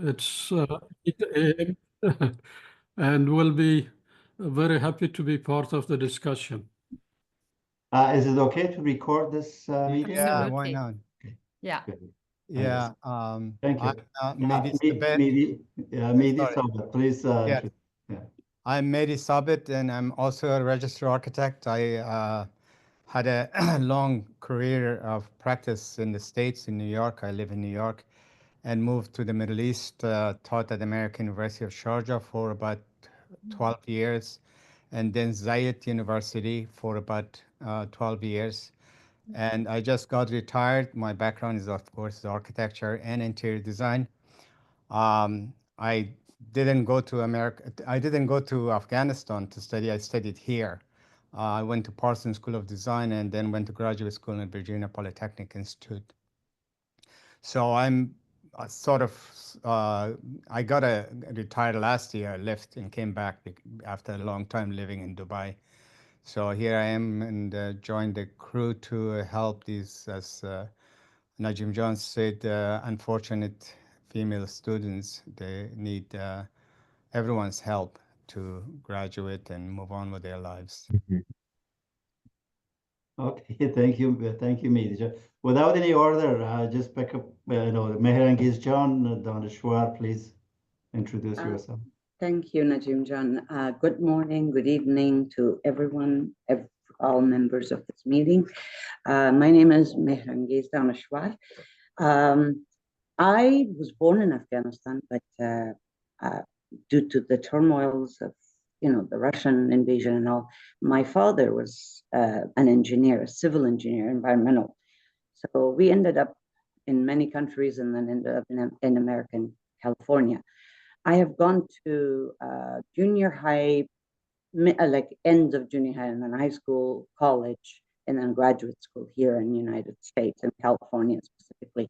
It's 8 a.m. and we'll be very happy to be part of the discussion. Is it okay to record this meeting? Yeah, why Absolutely. not? Yeah. Good. Yeah, Thank you. Mehdi Mehdi sorry. Sabit, please. Yeah. Yeah. I'm Mehdi Sabit, and I'm also a registered architect. I had a long career of practice in the States, in New York. I live in New York, and moved to the Middle East, taught at American University of Sharjah for about 12 years, and then Zayed University for about 12 years. And I just got retired. My background is, of course, architecture and interior design. I didn't go to America. I didn't go to Afghanistan to study. I studied here. I went to Parsons School of Design and then went to graduate school in Virginia Polytechnic Institute. So I'm sort of, I got retired last year. I left and came back after a long time living in Dubai. So here I am and joined the crew to help these, as Najim John said, unfortunate female students. They need everyone's help to graduate and move on with their lives. Okay, thank you, Mehdi. Without any order, just pick up, Meherangiz John, Daneshwar, please introduce yourself. Thank you, Najim Jan. Good morning, good evening to everyone, all members of this meeting. My name is Meherangiz Daneshwar. I was born in Afghanistan, but due to the turmoils of the Russian invasion and all, my father was an engineer, a civil engineer, environmental. So we ended up in many countries and then ended up in American California. I have gone to junior high, like end of junior high, and then high school, college, and then graduate school here in the United States, in California specifically.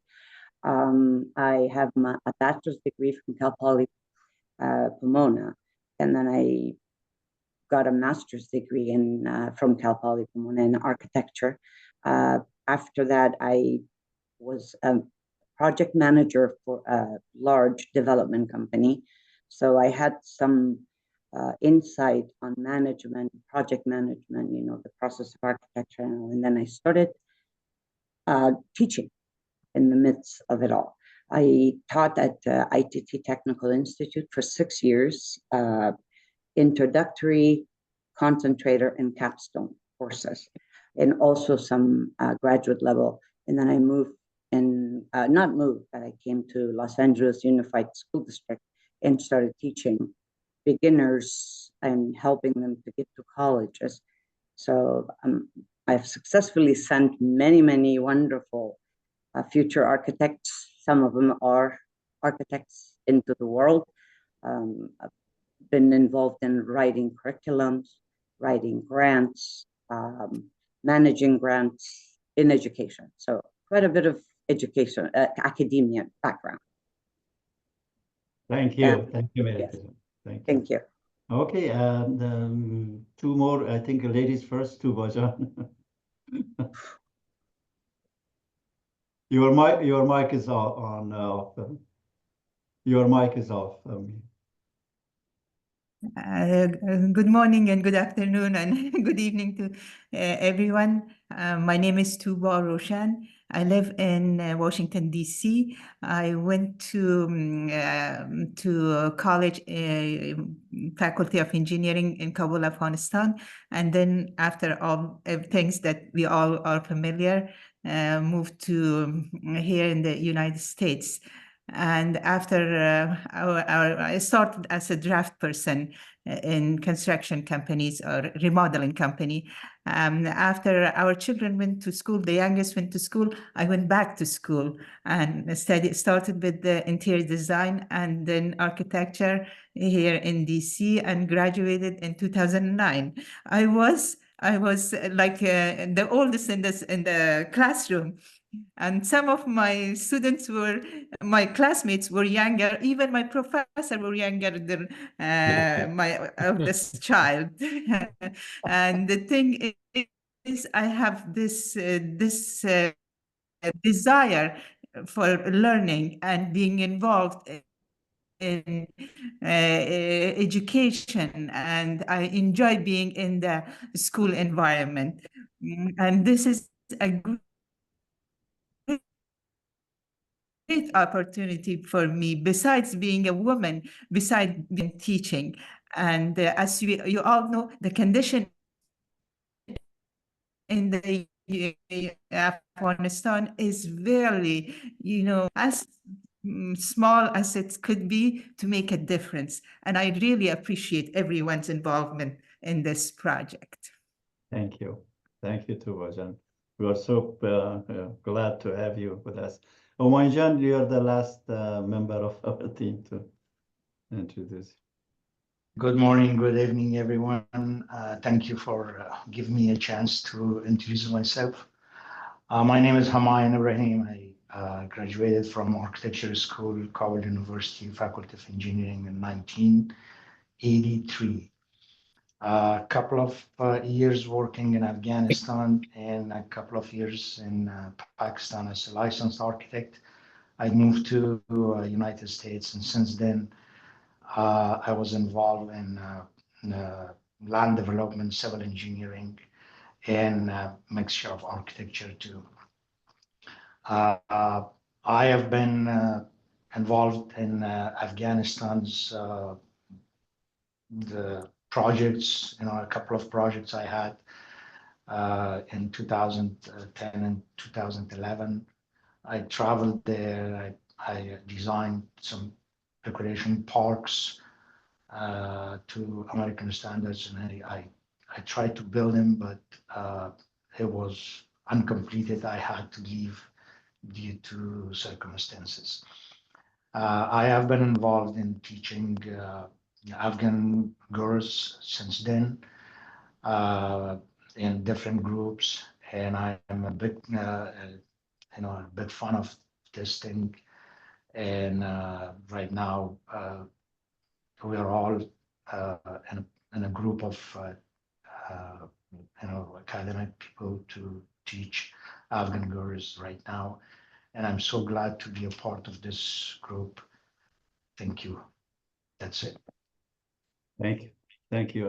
I have a bachelor's degree from Cal Poly Pomona, and then I got a master's degree from Cal Poly Pomona in architecture. After that, I was a project manager for a large development company. So I had some insight on management, project management, the process of architecture. And then I started teaching in the midst of it all. I taught at ITT Technical Institute for 6 years, introductory, concentrator, and capstone courses, and also some graduate level. And then I moved not moved, but I came to Los Angeles Unified School District and started teaching beginners and helping them to get to colleges. So I've successfully sent many, many wonderful future architects. Some of them are architects into the world. I've been involved in writing curriculums, writing grants, managing grants in education. So quite a bit of education, academia background. Thank you. Thank you, Yes. Thank you. Thank you. Okay, two more, I think ladies first, to Bajan. Your mic is on. Your mic is off. Good morning and good afternoon and good evening to everyone. My name is Tuba Roshan. I live in Washington, D.C. I went to college, Faculty of Engineering in Kabul, Afghanistan. And then after all things that we all are familiar, moved to here in the United States. And after I started as a draft person in construction companies or remodeling company. After our children went to school, the youngest went to school, I went back to school and started with the interior design and then architecture here in DC and graduated in 2009. I was like the oldest in the classroom. And some of my my classmates were younger, even my professor were younger than my eldest child. And the thing is, I have this desire for learning and being involved in education, and I enjoy being in the school environment. And this is a great opportunity for me, besides being a woman, besides being teaching. And as you all know, the condition in the Afghanistan is very, as small as it could be to make a difference. And I really appreciate everyone's involvement in this project. Thank you. Thank you too, Vajan. We are so glad to have you with us. Vajan, you are the last member of our team to introduce. Good morning, good evening, everyone. Thank you for giving me a chance to introduce myself. My name is Hamayan Ibrahim. I graduated from Architecture School, Kabul University, Faculty of Engineering in 1983. A couple of years working in Afghanistan and a couple of years in Pakistan as a licensed architect. I moved to United States, and since then, I was involved in land development, civil engineering, and mixture of architecture too. I have been involved in Afghanistan's the projects, a couple of projects I had in 2010 and 2011. I traveled there. I designed some recreation parks to American standards, and I tried to build them, but it was uncompleted. I had to leave due to circumstances. I have been involved in teaching Afghan girls since then in different groups, and I am a big, a big fan of this thing. And right now, we are all in a group of academic people to teach Afghan girls right now, and I'm so glad to be a part of this group. Thank you. That's it. Thank you,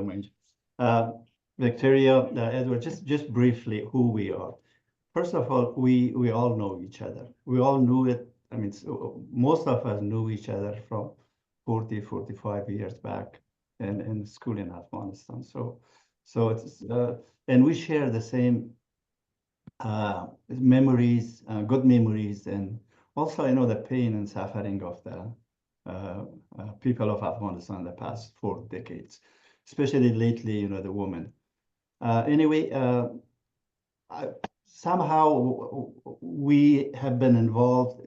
Vajan. Victoria, Edward, just briefly who we are. First of all, we all know each other. We all knew it. I mean, most of us knew each other from 40, 45 years back in school in Afghanistan. So it's and we share the same memories, good memories, and also the pain and suffering of the people of Afghanistan in the past 4 decades, especially lately, the women. Anyway, somehow we have been involved,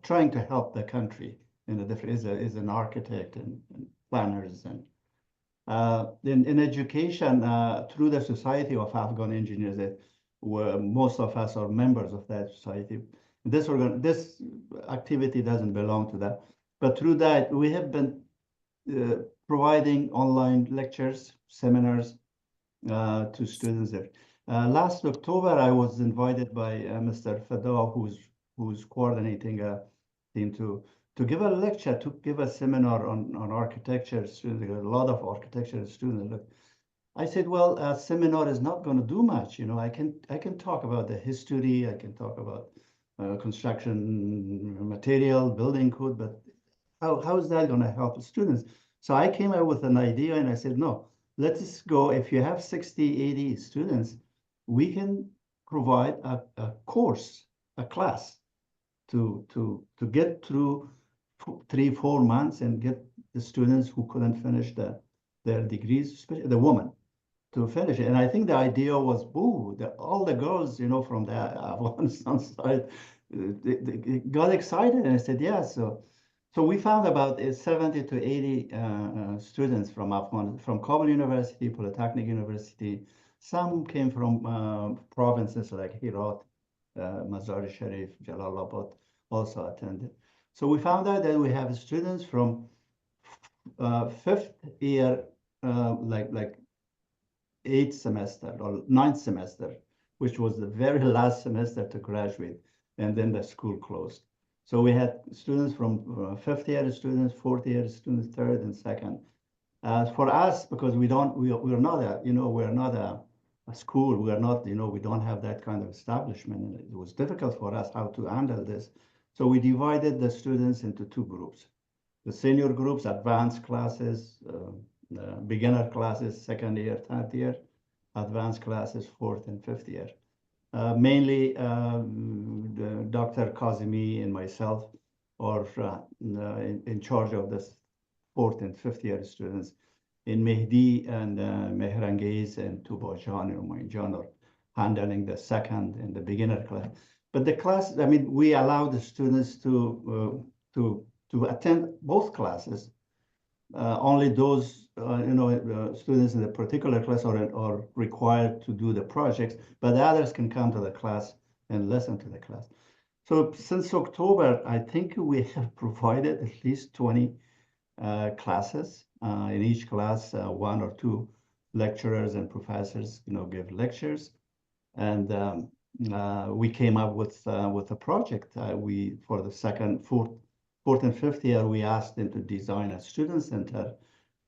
trying to help the country in a different, as an architect and planners and in education through the Society of Afghan Engineers, that most of us are members of that society. This activity doesn't belong to that, but through that we have been providing online lectures, seminars to students there. Last October, I was invited by Mr. Fadwa, who's coordinating a team to give a lecture, to give a seminar on architecture. Students, a lot of architecture students. I said, well, a seminar is not going to do much. I can talk about the history. I can talk about construction material, building code, but how is that going to help the students? So I came up with an idea, and I said, no, let's go. If you have 60, 80 students, we can provide a course, a class to get through 3-4 months and get the students who couldn't finish their degrees, especially the women, to finish it. And I think the idea was, all the girls, from the Afghanistan side, they got excited, and I said, yeah. So we found about 70 to 80 students from Afghanistan, from Kabul University, Polytechnic University. Some came from provinces like Herat, Mazar-e-Sharif, Jalalabad also attended. So we found out that we have students from 5th year, like 8th semester or 9th semester, which was the very last semester to graduate, and then the school closed. So we had students from fifth year students, fourth year students, third and second. For us, because we're not a school, we are not, we don't have that kind of establishment. And it was difficult for us how to handle this. So we divided the students into two groups. The senior groups, advanced classes, beginner classes, second year, third year, advanced classes, fourth and fifth year. Mainly Dr. Kazemi and myself are in charge of this fourth and fifth year students. In Mehdi and Mehrangiz and Tubajan and Moinjan are handling the second and the beginner class. But the class, I mean, we allow the students to attend both classes. Only those students in the particular class are required to do the projects, but the others can come to the class and listen to the class. So since October, I think we have provided at least 20 classes. In each class, one or two lecturers and professors, give lectures. And we came up with a project. For the fourth and fifth year, we asked them to design a student center,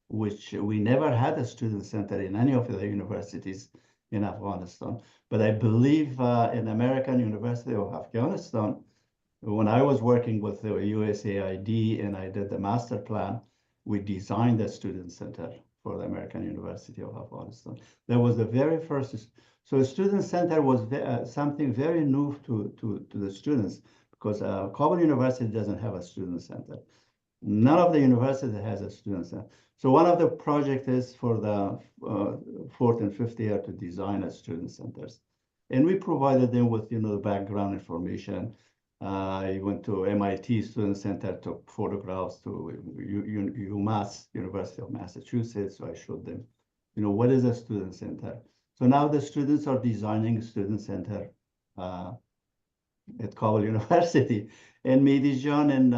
which we never had a student center in any of the universities in Afghanistan. But I believe in American University of Afghanistan, when I was working with the USAID and I did the master plan, we designed a student center for the American University of Afghanistan. That was the very first. So a student center was something very new to the students, because Kabul University doesn't have a student center. None of the university has a student center. So one of the projects is for the fourth and fifth year to design a student centers. And we provided them with, the background information. I went to MIT Student Center, took photographs to UMass, University of Massachusetts. So I showed them, what is a student center? So now the students are designing a student center at Kabul University. And Medijan and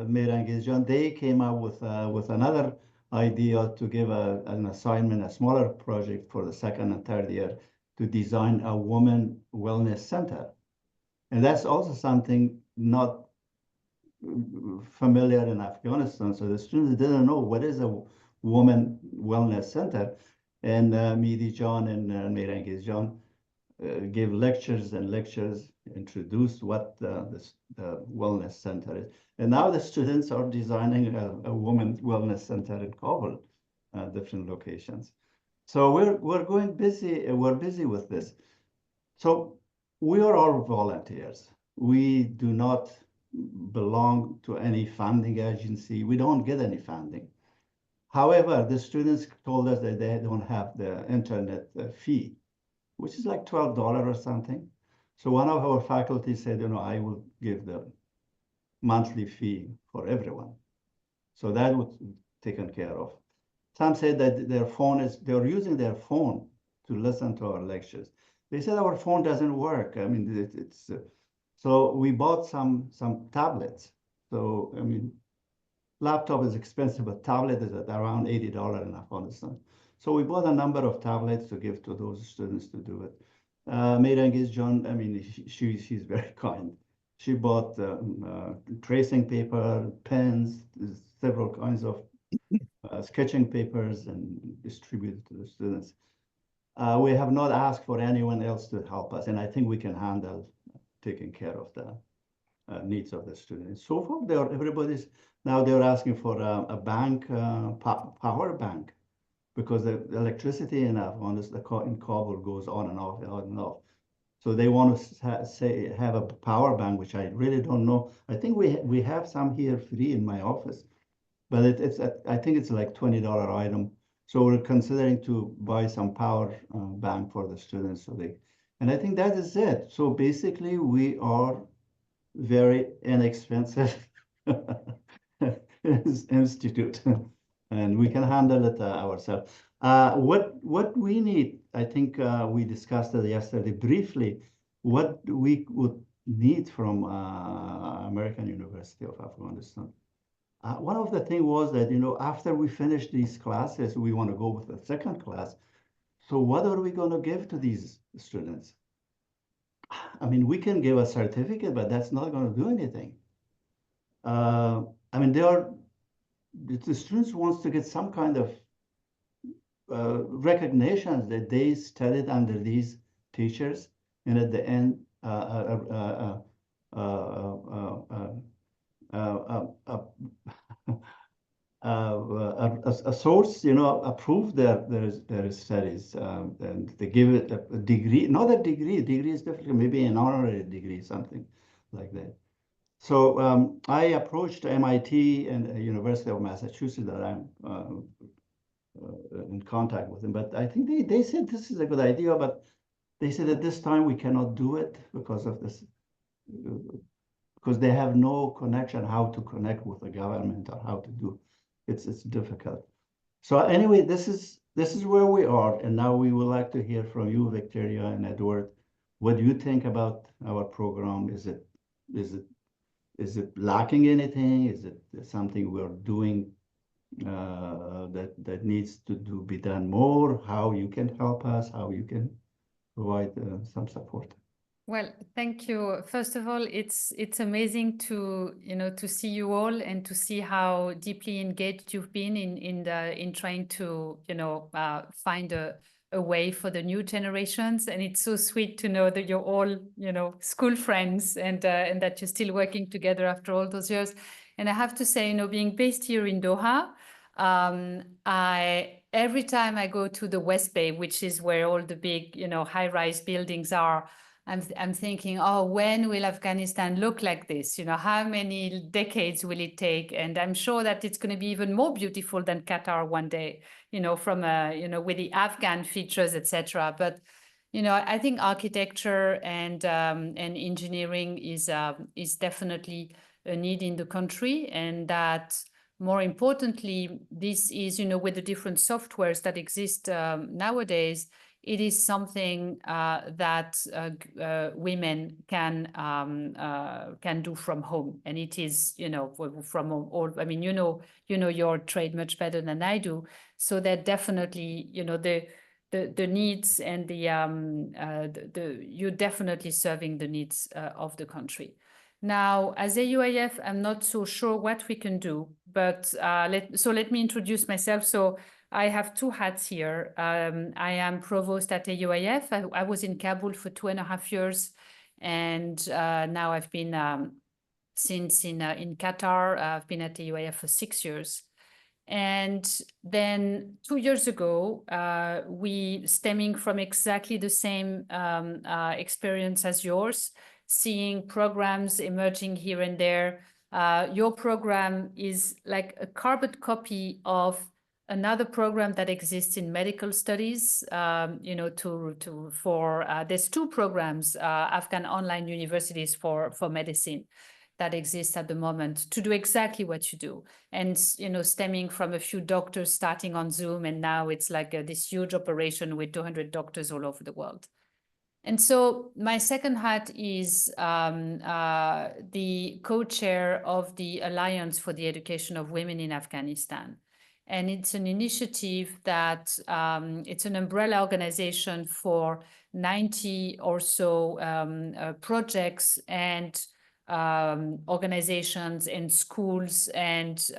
Merangijan, they came up with another idea to give an assignment, a smaller project for the second and third year to design a women wellness center. And that's also something not familiar in Afghanistan. So the students didn't know what is a woman wellness center. And Mehdi John and Merangiz John gave lectures and lectures, introduced what the wellness center is. And now the students are designing a woman wellness center in Kabul, different locations. So we're busy with this. So we are all volunteers. We do not belong to any funding agency. We don't get any funding. However, the students told us that they don't have the internet fee, which is like $12 or something. So one of our faculty said, I will give the monthly fee for everyone. So that was taken care of. Some said that they're using their phone to listen to our lectures. They said our phone doesn't work. I mean, so we bought some tablets. So, I mean, laptop is expensive, but tablet is at around $80 in Afghanistan. So we bought a number of tablets to give to those students to do it. Merangiz John, I mean, she's very kind. She bought tracing paper, pens, several kinds of sketching papers, and distributed to the students. We have not asked for anyone else to help us, and I think we can handle taking care of the needs of the students. So far, they're asking for a bank, power bank, because the electricity in Afghanistan, in Kabul, goes on and off, on and off. So they want to have a power bank, which I really don't know. I think we have some here free in my office, but I think it's like $20 item. So we're considering to buy some power bank for the students, and I think that is it. So basically, we are very inexpensive institute, and we can handle it ourselves. What we need, I think we discussed it yesterday briefly, what we would need from American University of Afghanistan. One of the things was that, after we finish these classes, we want to go with the second class. So what are we going to give to these students? I mean, we can give a certificate, but that's not going to do anything. I mean, the students wants to get some kind of recognition that they studied under these teachers, and at the end, a source, approve their studies, and they give it a degree, not a degree. Degree is definitely maybe an honorary degree, something like that. So I approached MIT and University of Massachusetts that I'm in contact with them, but I think they said this is a good idea, but they said at this time we cannot do it because of this, because they have no connection how to connect with the government or how to do. It's difficult. So anyway, this is where we are, and now we would like to hear from you, Victoria and Edward. What do you think about our program? Is it lacking anything? Is it something we're doing that needs to be done more? How you can help us? How you can provide some support? Well, thank you. First of all, it's amazing to to see you all and to see how deeply engaged you've been in trying to find a way for the new generations. And it's so sweet to know that you're all school friends and that you're still working together after all those years. And I have to say, being based here in Doha, every time I go to the West Bay, which is where all the big high-rise buildings are, I'm thinking, oh, when will Afghanistan look like this? How many decades will it take? And I'm sure that it's going to be even more beautiful than Qatar one day, from with the Afghan features, etc. But I think architecture and engineering is definitely a need in the country, and that more importantly, this is with the different softwares that exist nowadays. It is something that women can do from home, and it is from all. I mean, you know your trade much better than I do, so that definitely the needs and you're definitely serving the needs of the country. Now, as a UIF, I'm not so sure what we can do, but let me introduce myself. So I have two hats here. I am provost at AUIF. I was in Kabul for 2.5 years, and now I've been since in Qatar. I've been at AUIF for 6 years. And then 2 years ago, we, stemming from exactly the same experience as yours, seeing programs emerging here and there. Your program is like a carbon copy of another program that exists in medical studies. There's two programs, Afghan online universities for medicine, that exist at the moment to do exactly what you do. And, stemming from a few doctors starting on Zoom, and now it's like this huge operation with 200 doctors all over the world. And so my second hat is the co-chair of the Alliance for the Education of Women in Afghanistan. And it's an initiative that it's an umbrella organization for 90 or so projects and organizations and schools and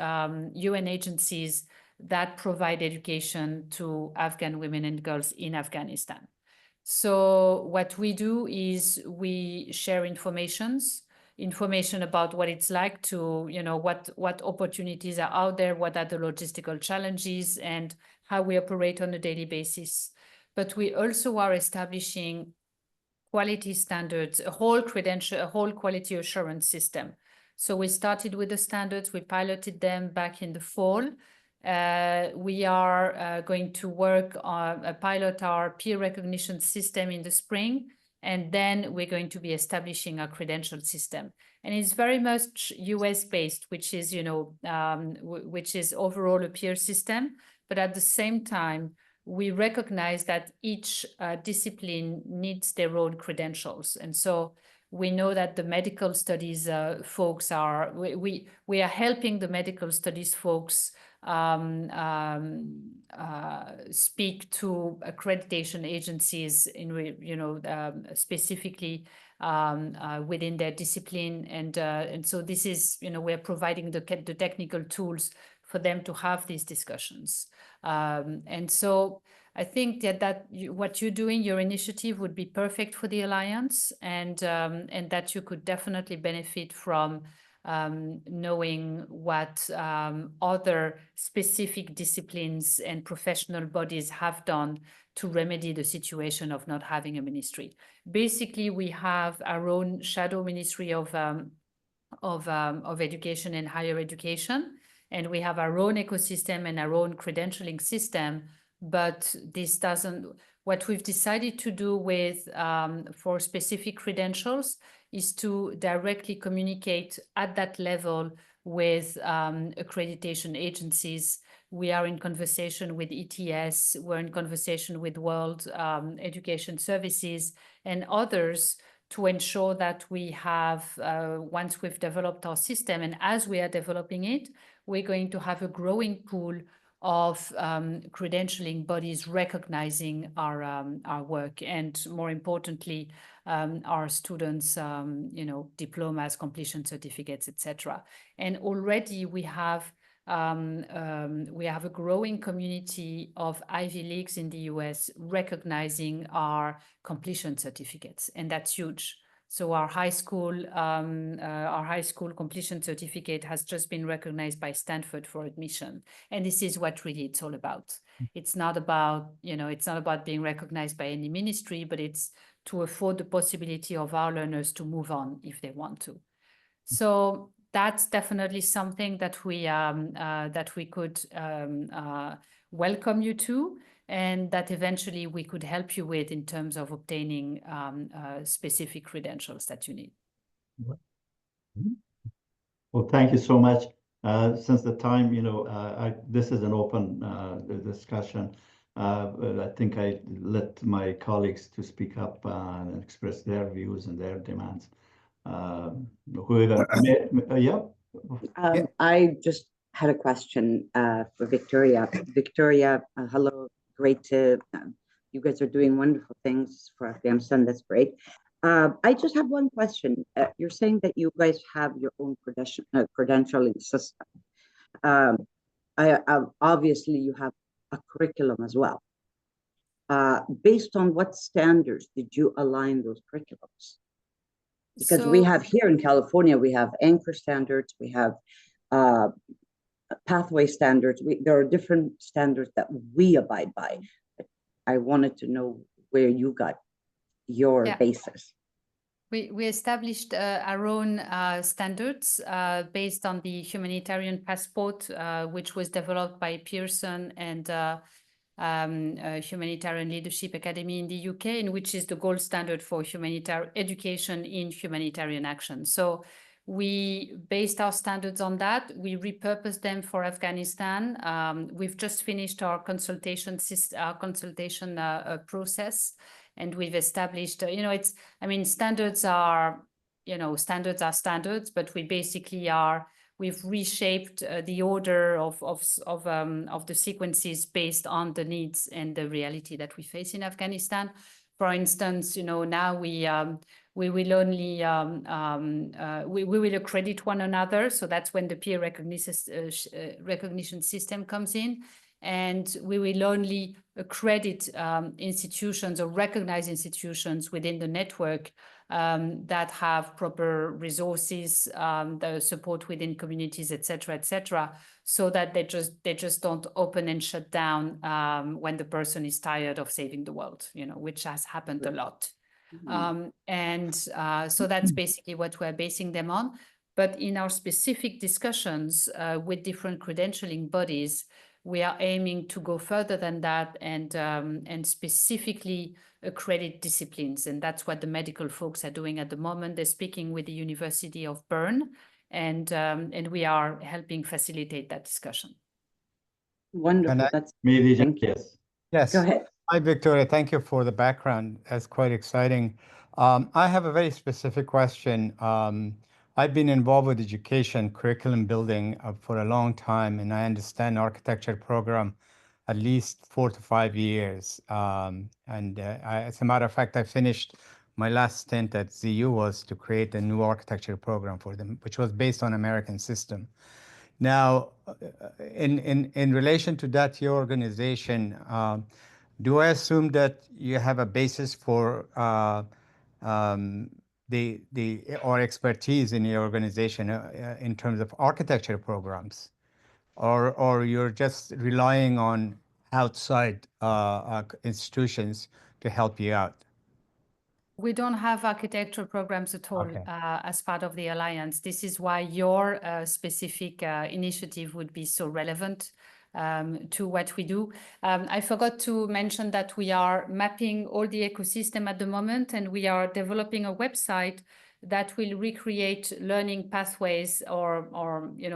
UN agencies that provide education to Afghan women and girls in Afghanistan. So what we do is we share information about what it's like to, what opportunities are out there, what are the logistical challenges, and how we operate on a daily basis. But we also are establishing quality standards, a whole quality assurance system. So we started with the standards, we piloted them back in the fall. We are going to work on pilot our peer recognition system in the spring, and then we're going to be establishing a credential system. And it's very much US based, which is, which is overall a peer system, but at the same time, we recognize that each discipline needs their own credentials. And so we know that the medical studies folks are, we are helping the medical studies folks speak to accreditation agencies in, specifically within their discipline. And so this is, we're providing the technical tools for them to have these discussions. And so I think that what you're doing, your initiative would be perfect for the Alliance, and that you could definitely benefit from knowing what other specific disciplines and professional bodies have done to remedy the situation of not having a ministry. Basically, we have our own shadow ministry of education and higher education, and we have our own ecosystem and our own credentialing system. But this doesn't. What we've decided to do with for specific credentials is to directly communicate at that level with accreditation agencies. We are in conversation with ETS, we're in conversation with World Education Services and others to ensure that we have, once we've developed our system, and as we are developing it, we're going to have a growing pool of credentialing bodies recognizing our work, and more importantly, our students, diplomas, completion certificates, etc. And already we have a growing community of Ivy Leagues in the US recognizing our completion certificates, and that's huge. So our high school completion certificate has just been recognized by Stanford for admission. And this is what really it's all about. It's not about, it's not about being recognized by any ministry, but it's to afford the possibility of our learners to move on if they want to. So that's definitely something that we could welcome you to, and that eventually we could help you with in terms of obtaining specific credentials that you need. Well, thank you so much. Since the time, this is an open discussion. I think I let my colleagues to speak up and express their views and their demands. Yeah. I just had a question for Victoria. Victoria, hello. Great to, you guys are doing wonderful things for Afghanistan. That's great. I just have one question. You're saying that you guys have your own credentialing system. Obviously, you have a curriculum as well. Based on what standards did you align those curriculums? Because we have here in California, we have anchor standards, we have pathway standards. There are different standards that we abide by. I wanted to know where you got your basis. We established our own standards based on the humanitarian passport, which was developed by Pearson and Humanitarian Leadership Academy in the UK, and which is the gold standard for humanitarian education in humanitarian action. So we based our standards on that. We repurposed them for Afghanistan. We've just finished our consultation process, and we've established, standards are, standards, but we basically we've reshaped the order of the sequences based on the needs and the reality that we face in Afghanistan. For instance, now we will only we will accredit one another. So that's when the peer recognition system comes in. And we will only accredit institutions or recognize institutions within the network that have proper resources, the support within communities, et cetera, so that they just don't open and shut down when the person is tired of saving the world, which has happened a lot. So that's basically what we're basing them on. But in our specific discussions with different credentialing bodies, we are aiming to go further than that and specifically accredit disciplines. And that's what the medical folks are doing at the moment. They're speaking with the University of Bern, and we are helping facilitate that discussion. Wonderful. Yes. Yes. Go ahead. Hi, Victoria. Thank you for the background. That's quite exciting. I have a very specific question. I've been involved with education curriculum building for a long time, and I understand architecture program at least 4 to 5 years. As a matter of fact, I finished my last stint at ZU was to create a new architecture program for them, which was based on American system. Now, in relation to that, your organization, do I assume that you have a basis for um, or expertise in your organization in terms of architecture programs, or you're just relying on outside institutions to help you out? We don't have architectural programs at all Okay. as part of the Alliance. This is why your specific initiative would be so relevant to what we do. I forgot to mention that we are mapping all the ecosystem at the moment, and we are developing a website that will recreate learning pathways or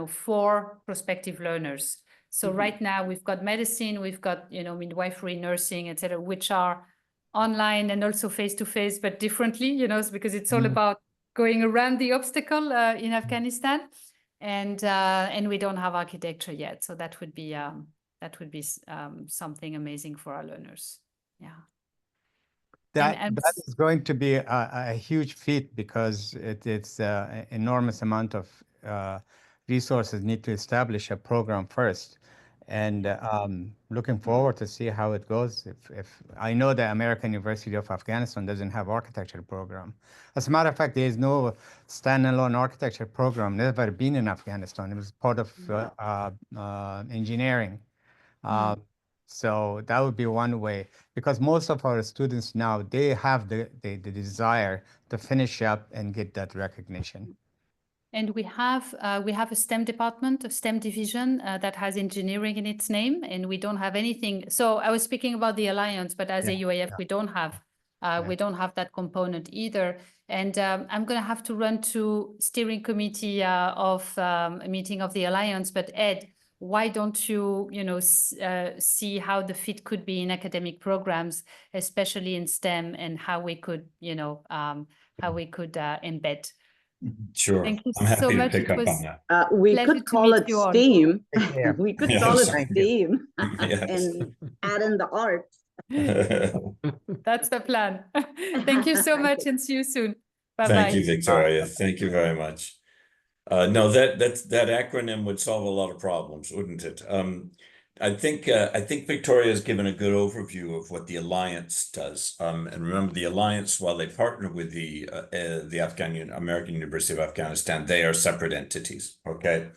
for prospective learners. So right now we've got medicine, we've got midwifery, nursing, etc., which are online and also face-to-face, but differently, because it's all about going around the obstacle in Afghanistan, and we don't have architecture yet, so that would be something amazing for our learners. Yeah. That is going to be a huge feat, because it's an enormous amount of resources need to establish a program first. And looking forward to see how it goes. If I know the American University of Afghanistan doesn't have architecture program. As a matter of fact, there is no standalone architecture program, never been in Afghanistan. It was part of engineering. So that would be one way, because most of our students now, they have the desire to finish up and get that recognition. And we have a STEM department, a STEM division that has engineering in its name, and we don't have anything. So I was speaking about the Alliance, but as a UAF, we don't have that component either. And I'm going to have to run to steering committee of a meeting of the Alliance. But Ed, why don't you see how the fit could be in academic programs, especially in STEM, and how we could embed. Sure. Thank you I'm happy so to much. pick It up was on that. We could call it STEAM. We could call it Thank STEAM Yes. and add in the art. That's the plan. Thank you so much, and see you soon. Bye-bye. Thank you, Victoria. Thank you very much. No, that acronym would solve a lot of problems, wouldn't it? I think Victoria has given a good overview of what the Alliance does. And remember, the Alliance, while they partner with the American University of Afghanistan, they are separate entities. Okay,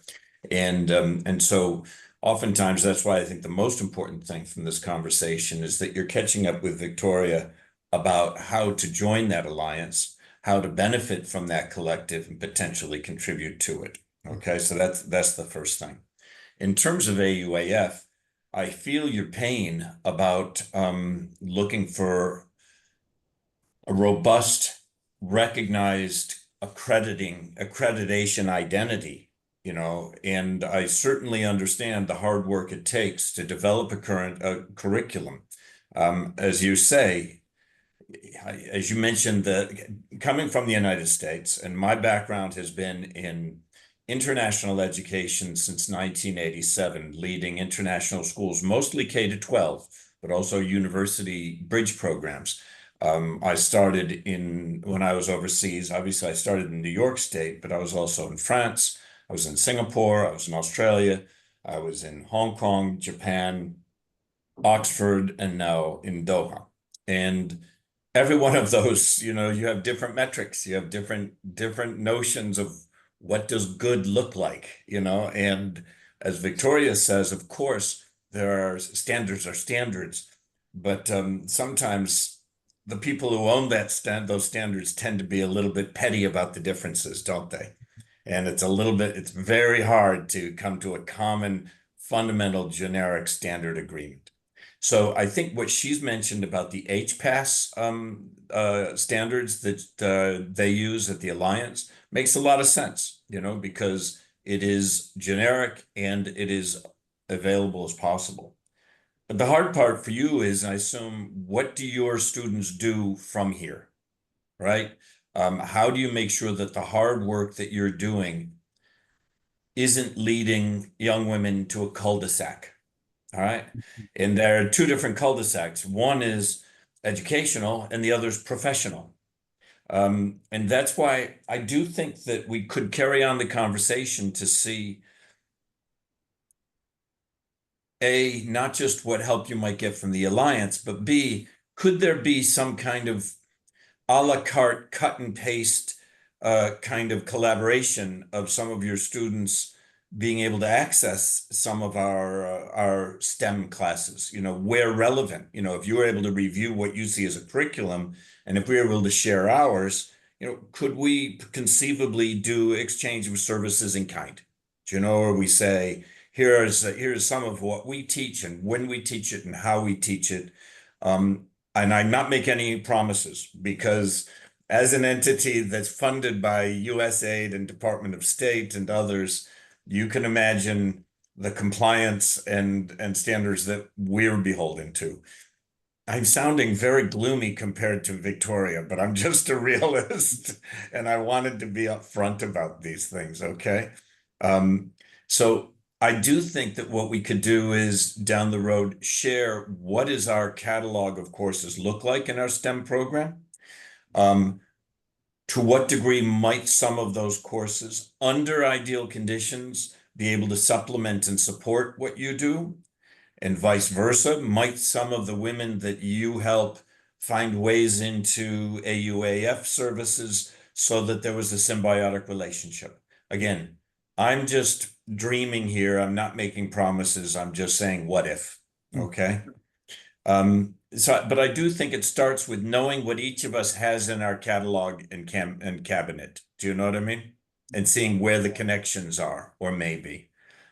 and so oftentimes that's why I think the most important thing from this conversation is that you're catching up with Victoria about how to join that alliance, how to benefit from that collective and potentially contribute to it. Okay, so that's the first thing. In terms of AUAF, I feel your pain about looking for a robust, recognized accreditation identity, and I certainly understand the hard work it takes to develop a curriculum. As you say, as you mentioned, coming from the United States, and my background has been in international education since 1987, leading international schools, mostly K-12, but also university bridge programs. I started when I was overseas. Obviously, I started in New York State, but I was also in France. I was in Singapore. I was in Australia. I was in Hong Kong, Japan, Oxford, and now in Doha. And every one of those, you have different metrics. You have different notions of what does good look like, and as Victoria says, of course, there are standards, but sometimes the people who own those standards tend to be a little bit petty about the differences, don't they? And it's very hard to come to a common, fundamental, generic standard agreement. So I think what she's mentioned about the HPAS standards that they use at the Alliance makes a lot of sense, because it is generic and it is available as possible. But the hard part for you is, I assume, what do your students do from here, right? How do you make sure that the hard work that you're doing isn't leading young women to a cul-de-sac? All right. And there are two different cul-de-sacs. One is educational and the other is professional. And that's why I do think that we could carry on the conversation to see, A, not just what help you might get from the alliance, but B, could there be some kind of a la carte, cut and paste kind of collaboration of some of your students being able to access some of our STEM classes, where relevant. If you were able to review what you see as a curriculum, and if we were able to share ours, could we conceivably do exchange of services in kind? Or we say, here's some of what we teach and when we teach it and how we teach it. And I'm not making any promises, because as an entity that's funded by USAID and Department of State and others, you can imagine the compliance and standards that we're beholden to. I'm sounding very gloomy compared to Victoria, but I'm just a realist and I wanted to be upfront about these things, okay? So I do think that what we could do is down the road share what does our catalog of courses look like in our STEM program. To what degree might some of those courses, under ideal conditions, be able to supplement and support what you do? And vice versa, might some of the women that you help find ways into AUAF services so that there was a symbiotic relationship? Again, I'm just dreaming here. I'm not making promises. I'm just saying, what if? Okay. But I do think it starts with knowing what each of us has in our catalog and cabinet. Do you know what I mean? And seeing where the connections are, or maybe.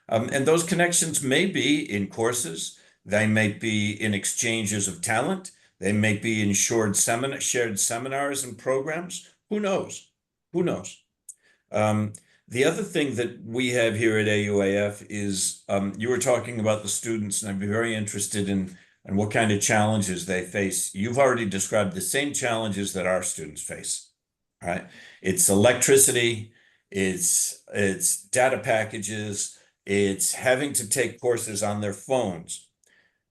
And those connections may be in courses, they may be in exchanges of talent, they may be in shared seminars and programs. Who knows? Who knows? The other thing that we have here at AUAF is you were talking about the students, and I'd be very interested in what kind of challenges they face. You've already described the same challenges that our students face, right? It's electricity, it's data packages, it's having to take courses on their phones.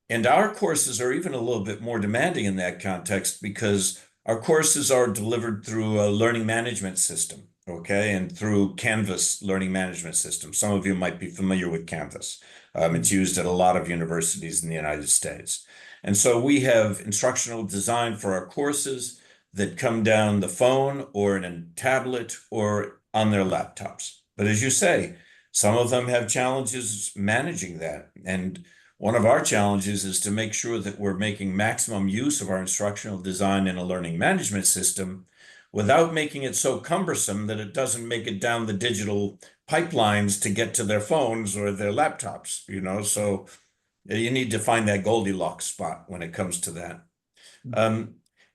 And our courses are even a little bit more demanding in that context, because our courses are delivered through a learning management system, okay? And through Canvas learning management system. Some of you might be familiar with Canvas. It's used at a lot of universities in the United States. And so we have instructional design for our courses that come down the phone or in a tablet or on their laptops. But as you say, some of them have challenges managing that. And one of our challenges is to make sure that we're making maximum use of our instructional design in a learning management system without making it so cumbersome that it doesn't make it down the digital pipelines to get to their phones or their laptops, So you need to find that Goldilocks spot when it comes to that.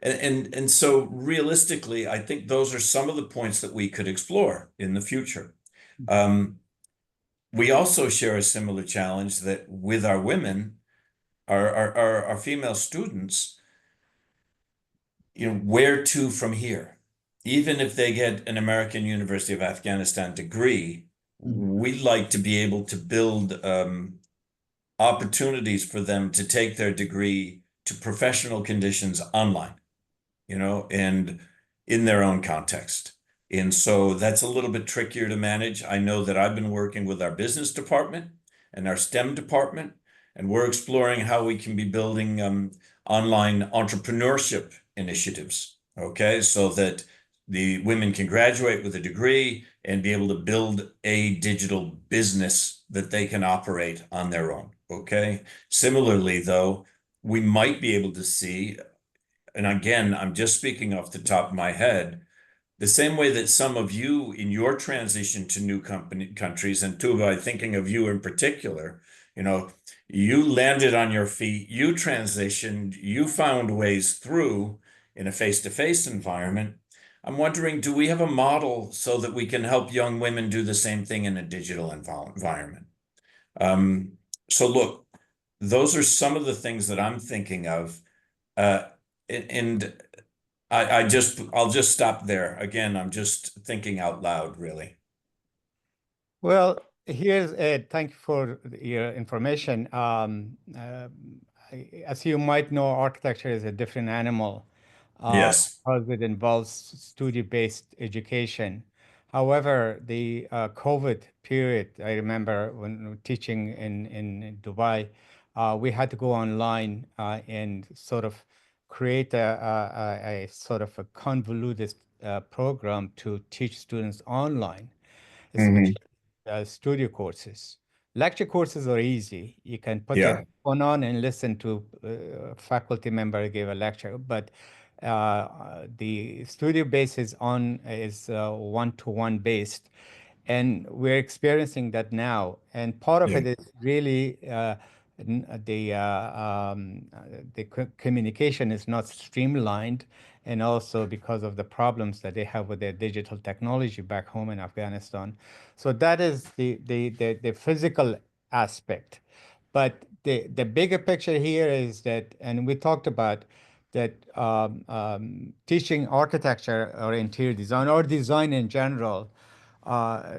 And so realistically, I think those are some of the points that we could explore in the future. We also share a similar challenge that with our women, our female students, where to from here? Even if they get an American University of Afghanistan degree, we'd like to be able to build opportunities for them to take their degree to professional conditions online, and in their own context. And so that's a little bit trickier to manage. I know that I've been working with our business department and our STEM department, and we're exploring how we can be building online entrepreneurship initiatives, okay? So that the women can graduate with a degree and be able to build a digital business that they can operate on their own, okay? Similarly, though, we might be able to see, and again, I'm just speaking off the top of my head, the same way that some of you in your transition to new countries, and Tuba, thinking of you in particular, you landed on your feet, you transitioned, you found ways through in a face-to-face environment. I'm wondering, do we have a model so that we can help young women do the same thing in a digital environment? So look, those are some of the things that I'm thinking of. And I'll just stop there. Again, I'm just thinking out loud, really. Well, here's Ed. Thank you for your information. As you might know, architecture is a different animal. Yes. because it involves studio-based education. However, the COVID period, I remember when teaching in Dubai, we had to go online and sort of create a sort of a convoluted program to teach students online, Hmm. especially studio courses. Lecture courses are easy. You can put your Yeah. phone on and listen to a faculty member give a lecture, but the studio base is one-to-one based, and we're experiencing that now. And part of Yeah. it is really the communication is not streamlined, and also because of the problems that they have with their digital technology back home in Afghanistan. So that is the physical aspect. But the bigger picture here is that, and we talked about that teaching architecture or interior design or design in general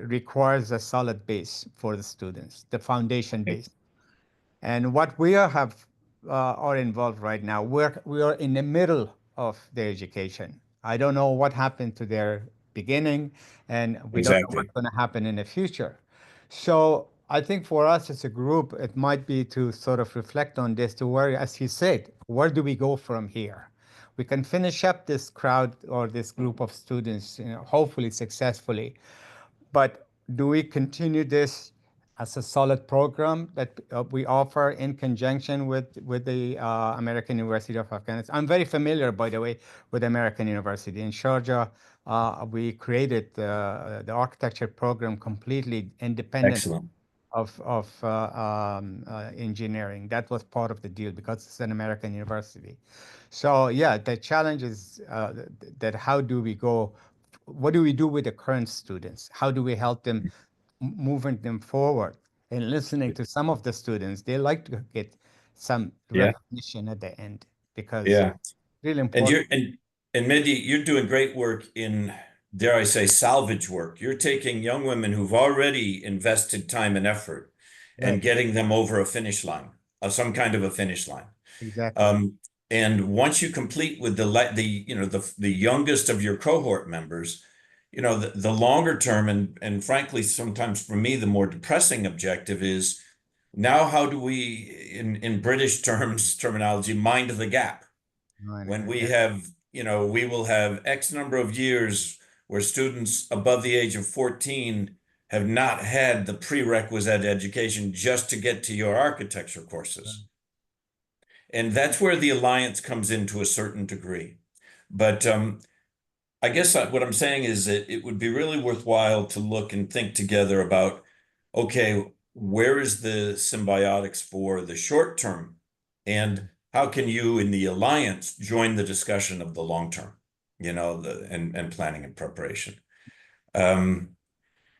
requires a solid base for the students, the foundation base. And what are involved right now, we are in the middle of their education. I don't know what happened to their beginning, and we don't know what's Exactly. going to happen in the future. So I think for us as a group, it might be to sort of reflect on this, to where, as you said, where do we go from here? We can finish up this crowd or this group of students, hopefully successfully. But do we continue this as a solid program that we offer in conjunction with the American University of Afghanistan? I'm very familiar, by the way, with American University in Sharjah. We created the architecture program completely independent Excellent. of engineering. That was part of the deal because it's an American university. So yeah, the challenge is that how do we go? What do we do with the current students? How do we help them moving them forward? And listening to some of the students, they like to get some Yeah. recognition at the end because Yeah. really And important. you're and Mindy, you're doing great work in, dare I say, salvage work. You're taking young women who've already invested time and effort and Right, getting them over a finish line, some kind of a finish line. exactly. Um, and once you complete with the youngest of your cohort members, the longer term and frankly, sometimes for me, the more depressing objective is now how do we, in British terminology, mind the gap? When we Yeah, have, we will have X number of years where students above the age of 14 have not had the prerequisite education just to get to your architecture courses. And that's where the alliance comes in to a certain degree. But I guess what I'm saying is that it would be really worthwhile to look and think together about, okay, where is the symbiotics for the short term? And how can you in the alliance join the discussion of the long term, and planning and preparation? Um,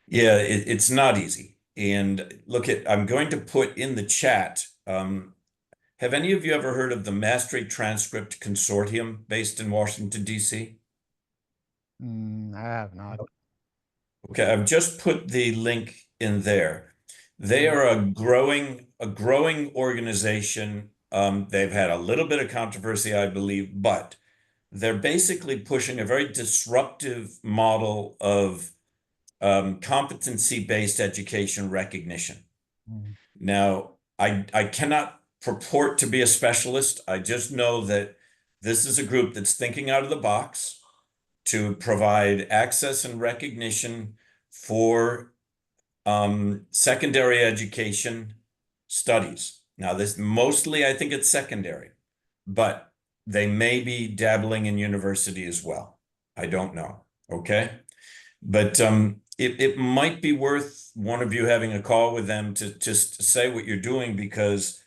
yeah, it's not easy. And I'm going to put in the chat. Have any of you ever heard of the Mastery Transcript Consortium based in Washington, D.C.? I have not. Okay, I've just put the link in there. They are a growing organization. They've had a little bit of controversy, I believe, but they're basically pushing a very disruptive model of competency-based education recognition. Mm. Now, I cannot purport to be a specialist. I just know that this is a group that's thinking out of the box to provide access and recognition for secondary education studies. Now, this mostly, I think it's secondary, but they may be dabbling in university as well. I don't know. Okay. But it might be worth one of you having a call with them to just say what you're doing, because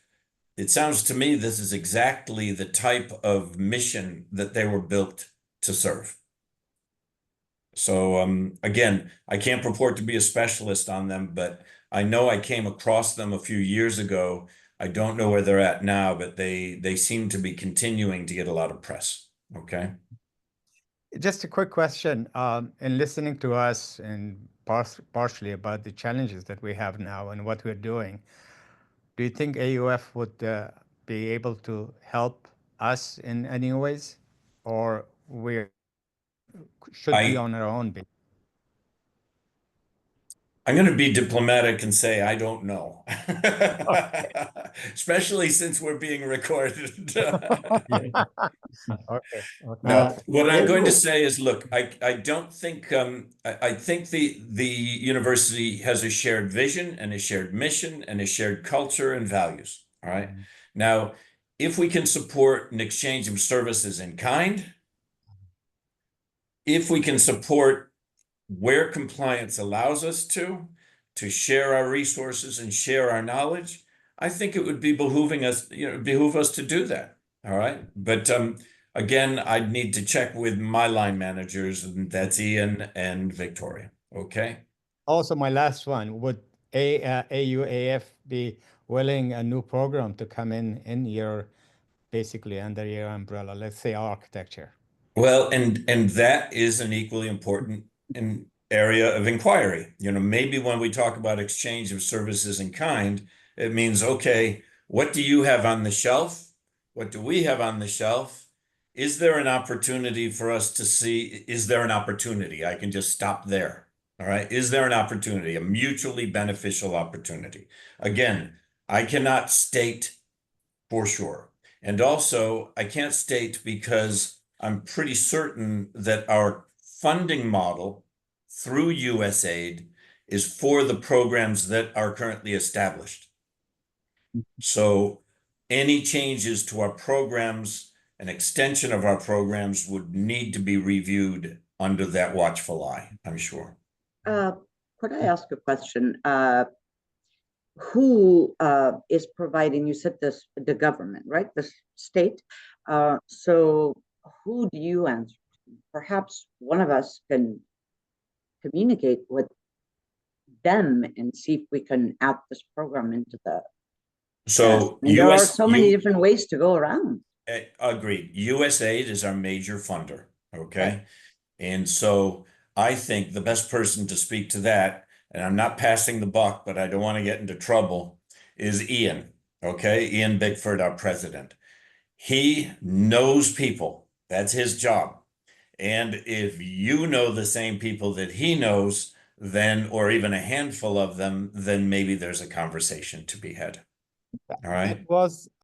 it sounds to me this is exactly the type of mission that they were built to serve. So again, I can't purport to be a specialist on them, but I know I came across them a few years ago. I don't know where they're at now, but they seem to be continuing to get a lot of press. Okay. Just a quick question. In listening to us and partially about the challenges that we have now and what we're doing, do you think AUF would be able to help us in any ways? or we should be on our own? I'm going to be diplomatic and say I don't know, especially since we're being recorded. Okay. No, what I'm going to Edward, say is, look, I don't think I think the university has a shared vision and a shared mission and a shared culture and values. All right. Now, if we can support an exchange of services in kind, if we can support where compliance allows us to share our resources and share our knowledge, I think it would be behoove us to do that. All right. But again, I'd need to check with my line managers, and that's Ian and Victoria. Okay. Also, my last one, would AUAF be willing a new program to come in your, basically under your umbrella, let's say architecture? Well, and that is an equally important area of inquiry. Maybe when we talk about exchange of services in kind, it means, okay, what do you have on the shelf? What do we have on the shelf? Is there an opportunity for us to see? Is there an opportunity? I can just stop there. All right. Is there an opportunity, a mutually beneficial opportunity? Again, I cannot state for sure. And also, I can't state because I'm pretty certain that our funding model through USAID is for the programs that are currently established. So any changes to our programs, an extension of our programs would need to be reviewed under that watchful eye, I'm sure. Could I ask a question? Who is providing, you said this, the government, right? The state. So who do you answer to? Perhaps one of us can communicate with them and see if we can add this program into the. So there are so many different ways to go around. Agreed. USAID is our major funder. Okay. Right. And so I think the best person to speak to that, and I'm not passing the buck, but I don't want to get into trouble, is Ian. Okay. Ian Bickford, our president. He knows people. That's his job. And if you know the same people that he knows, then, or even a handful of them, then maybe there's a conversation to be had. All right.